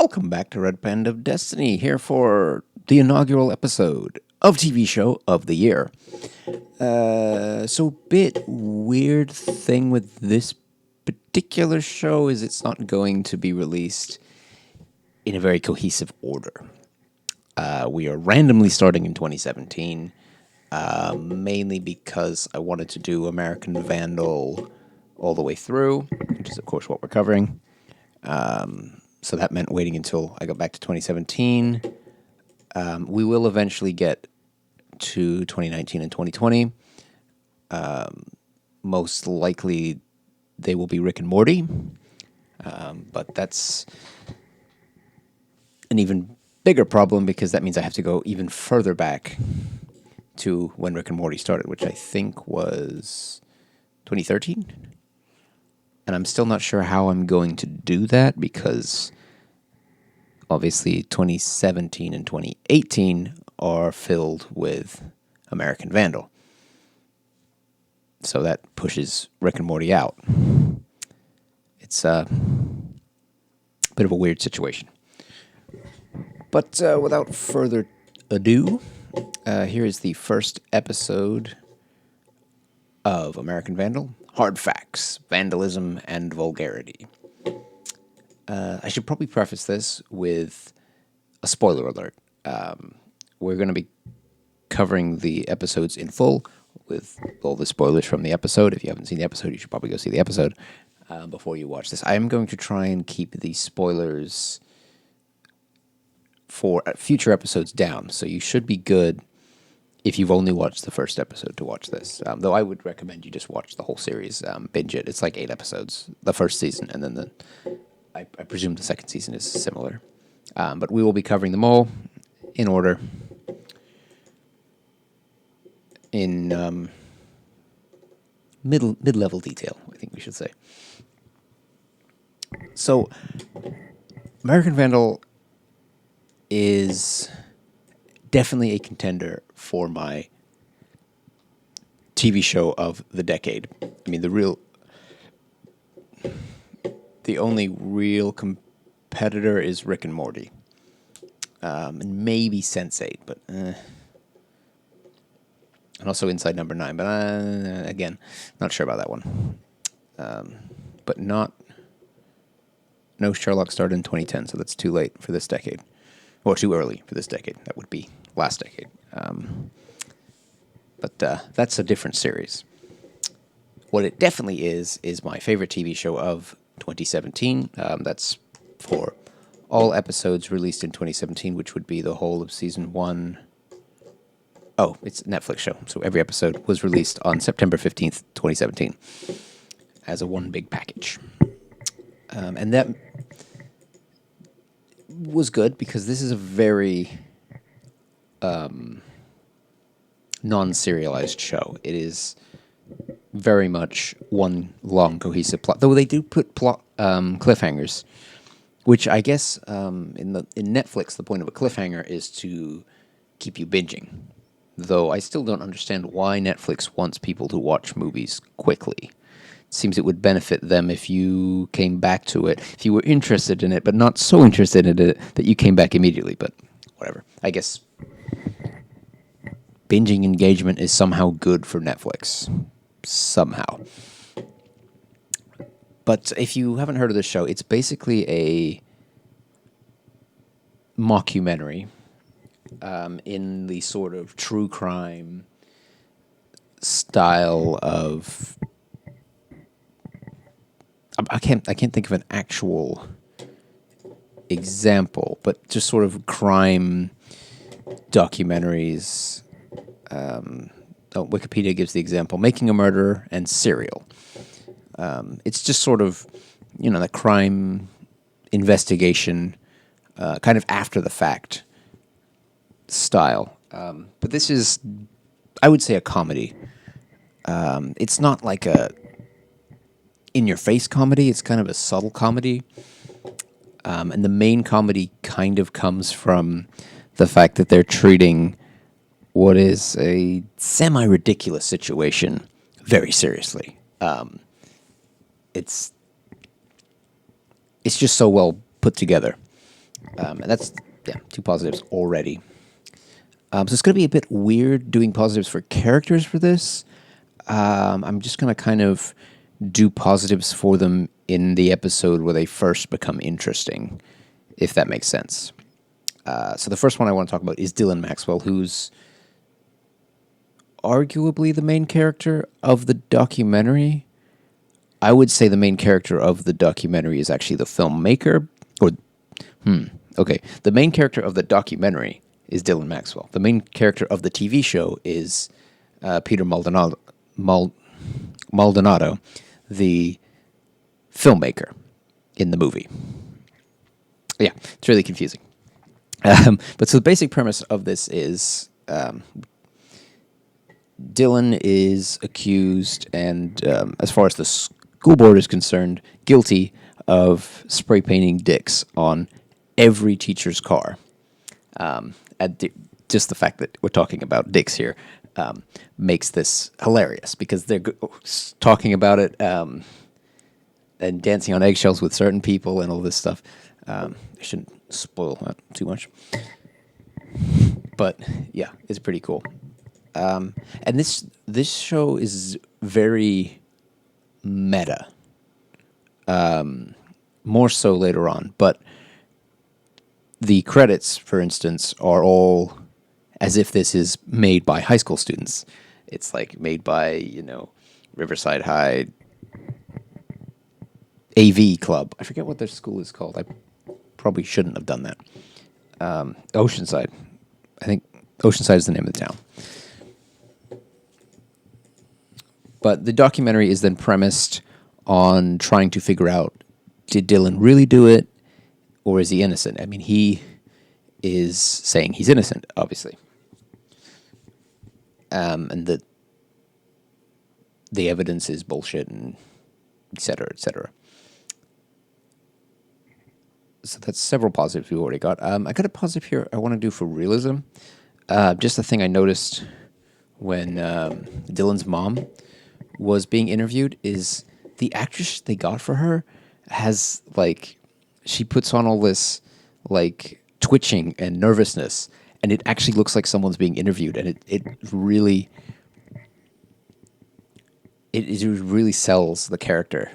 Welcome back to Red Band of Destiny, here for the inaugural episode of TV Show of the Year. Bit weird thing with this particular show is it's not going to be released in a very cohesive order. We are randomly starting in 2017, mainly because I wanted to do American Vandal all the way through, which is, of course, what we're covering. So that meant waiting until I got back to 2017. We will eventually get to 2019 and 2020. Most likely they will be Rick and Morty. But that's an even bigger problem because that means I have to go even further back to when Rick and Morty started, which I think was 2013. And I'm still not sure how I'm going to do that because obviously 2017 and 2018 are filled with American Vandal. So that pushes Rick and Morty out. It's a bit of a weird situation. But without further ado, here is the first episode of American Vandal. Hard facts, vandalism, and vulgarity. I should probably preface this with a spoiler alert. We're going to be covering the episodes in full with all the spoilers from the episode. If you haven't seen the episode, you should probably go see the episode before you watch this. I am going to try and keep the spoilers for future episodes down, so you should be good if you've only watched the first episode to watch this. Though I would recommend you just watch the whole series, binge it. It's like 8 episodes, the first season, and then I presume the second season is similar. But we will be covering them all in order in mid-level detail, I think we should say. So, American Vandal is definitely a contender for my TV show of the decade. I mean, the only real competitor is Rick and Morty. And maybe Sense8, but and also Inside Number 9, but again, not sure about that one. But no Sherlock started in 2010, so that's too late for this decade. Or too early for this decade. That would be last decade. But that's a different series. What it definitely is my favorite TV show of 2017. That's for all episodes released in 2017, which would be the whole of season 1. Oh, it's a Netflix show. So every episode was released on September 15th, 2017 as a one big package. And that was good because this is a very non-serialized show. It is very much one long cohesive plot, though they do put plot cliffhangers, which I guess in Netflix the point of a cliffhanger is to keep you binging. Though I still don't understand why Netflix wants people to watch movies quickly. It seems it would benefit them if you came back to it, if you were interested in it, but not so interested in it that you came back immediately. But whatever. I guess binging engagement is somehow good for Netflix. Somehow. But if you haven't heard of this show, it's basically a mockumentary in the sort of true crime style of... I can't think of an actual example, but just sort of crime documentaries. Wikipedia gives the example: Making a Murderer and Serial. It's just sort of, the crime investigation, kind of after the fact style. But this is, I would say, a comedy. It's not like a in-your-face comedy. It's kind of a subtle comedy. And the main comedy kind of comes from the fact that they're treating what is a semi-ridiculous situation very seriously. It's just so well put together. And that's, yeah, two positives already. So it's going to be a bit weird doing positives for characters for this. I'm just going to kind of do positives for them in the episode where they first become interesting, if that makes sense. So the first one I want to talk about is Dylan Maxwell, who's arguably the main character of the documentary. I would say the main character of the documentary is actually the filmmaker, or okay, the main character of the documentary is Dylan Maxwell. The main character of the TV show is Peter Maldonado, the filmmaker in the movie. Yeah, it's really confusing. But so the basic premise of this is Dylan is accused and, as far as the school board is concerned, guilty of spray painting dicks on every teacher's car. Just the fact that we're talking about dicks here makes this hilarious because they're talking about it and dancing on eggshells with certain people and all this stuff. I shouldn't spoil that too much. But yeah, it's pretty cool. And this show is very meta. More so later on, but the credits, for instance, are all as if this is made by high school students. It's like made by, Riverside High AV Club. I forget what their school is called. I probably shouldn't have done that. Oceanside. I think Oceanside is the name of the town. But the documentary is then premised on trying to figure out, did Dylan really do it, or is he innocent? I mean, he is saying he's innocent, obviously. And that the evidence is bullshit, and et cetera, et cetera. So that's several positives we already got. I got a positive here I want to do for realism. Just a thing I noticed when Dylan's mom was being interviewed is the actress they got for her has, she puts on all this, twitching and nervousness, and it actually looks like someone's being interviewed, and it really sells the character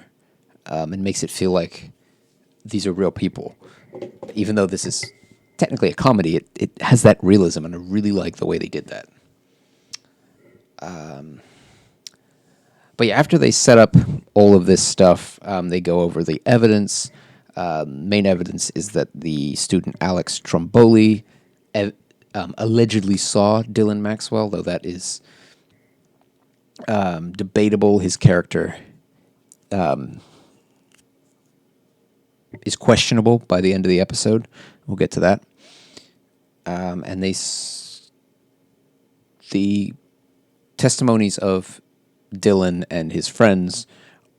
and makes it feel like these are real people. Even though this is technically a comedy, it has that realism, and I really like the way they did that. But yeah, after they set up all of this stuff, they go over the evidence. Main evidence is that the student Alex Tromboli allegedly saw Dylan Maxwell, though that is debatable. His character is questionable by the end of the episode. We'll get to that. And the testimonies of Dylan and his friends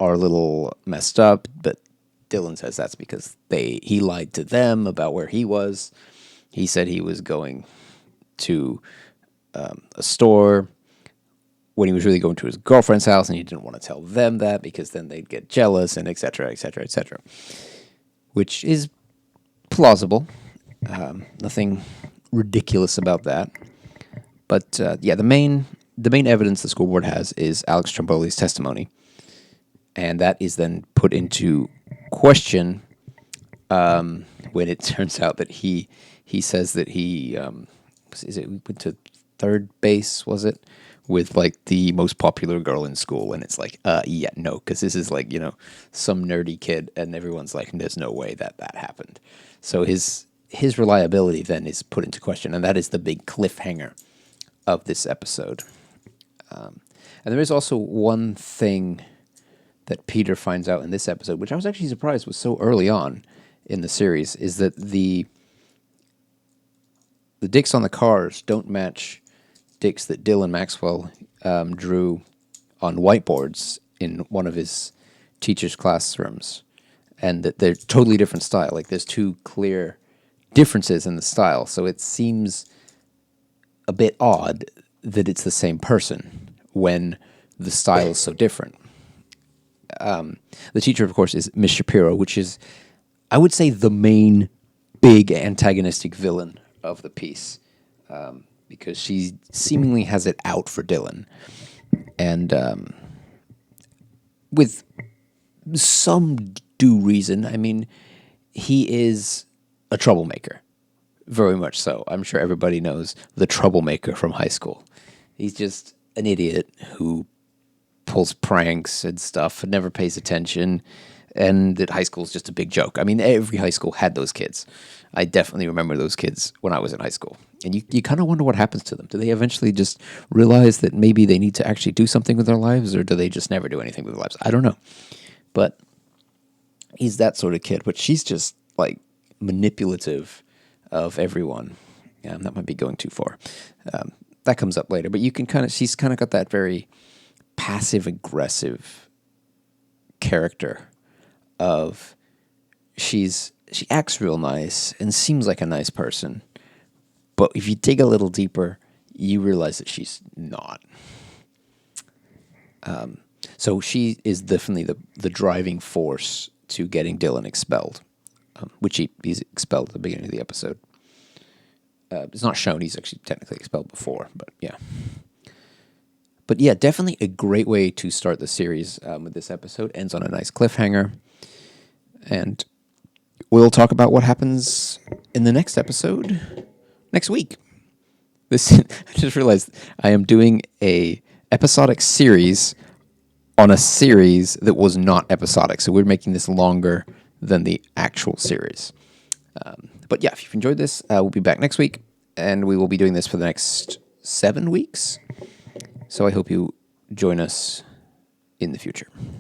are a little messed up, but Dylan says that's because he lied to them about where he was. He said he was going to a store when he was really going to his girlfriend's house, and he didn't want to tell them that because then they'd get jealous, and et cetera, et cetera, et cetera. Which is plausible. Nothing ridiculous about that. But yeah, the main evidence the school board has is Alex Tromboli's testimony, and that is then put into question when it turns out that he says that he went to third base, was it, with the most popular girl in school, and it's yeah, no, because this is some nerdy kid, and everyone's like, there's no way that happened. So his reliability then is put into question, and that is the big cliffhanger of this episode. And there is also one thing that Peter finds out in this episode, which I was actually surprised was so early on in the series, is that the dicks on the cars don't match dicks that Dylan Maxwell drew on whiteboards in one of his teacher's classrooms, and that they're totally different style. There's two clear differences in the style, so it seems a bit odd that it's the same person when the style is so different. The teacher, of course, is Miss Shapiro, which is, I would say, the main big antagonistic villain of the piece, because she seemingly has it out for Dylan, and with some due reason. I mean, he is a troublemaker, very much so. I'm sure everybody knows the troublemaker from high school. He's just an idiot who pulls pranks and stuff and never pays attention, and that high school is just a big joke. I mean, every high school had those kids. I definitely remember those kids when I was in high school. And you kind of wonder what happens to them. Do they eventually just realize that maybe they need to actually do something with their lives, or do they just never do anything with their lives? I don't know. But he's that sort of kid. But she's just like manipulative of everyone. That might be going too far. That comes up later. But you can she's kind of got that very passive aggressive character of she acts real nice and seems like a nice person, but if you dig a little deeper, you realize that she's not. So she is definitely the driving force to getting Dylan expelled, which he's expelled at the beginning of the episode. It's not shown he's actually technically expelled before, but yeah. But yeah, definitely a great way to start the series with this episode. Ends on a nice cliffhanger. And we'll talk about what happens in the next episode next week. I just realized I am doing a episodic series on a series that was not episodic. So we're making this longer than the actual series. But yeah, if you've enjoyed this, we'll be back next week. And we will be doing this for the next 7 weeks. So I hope you join us in the future.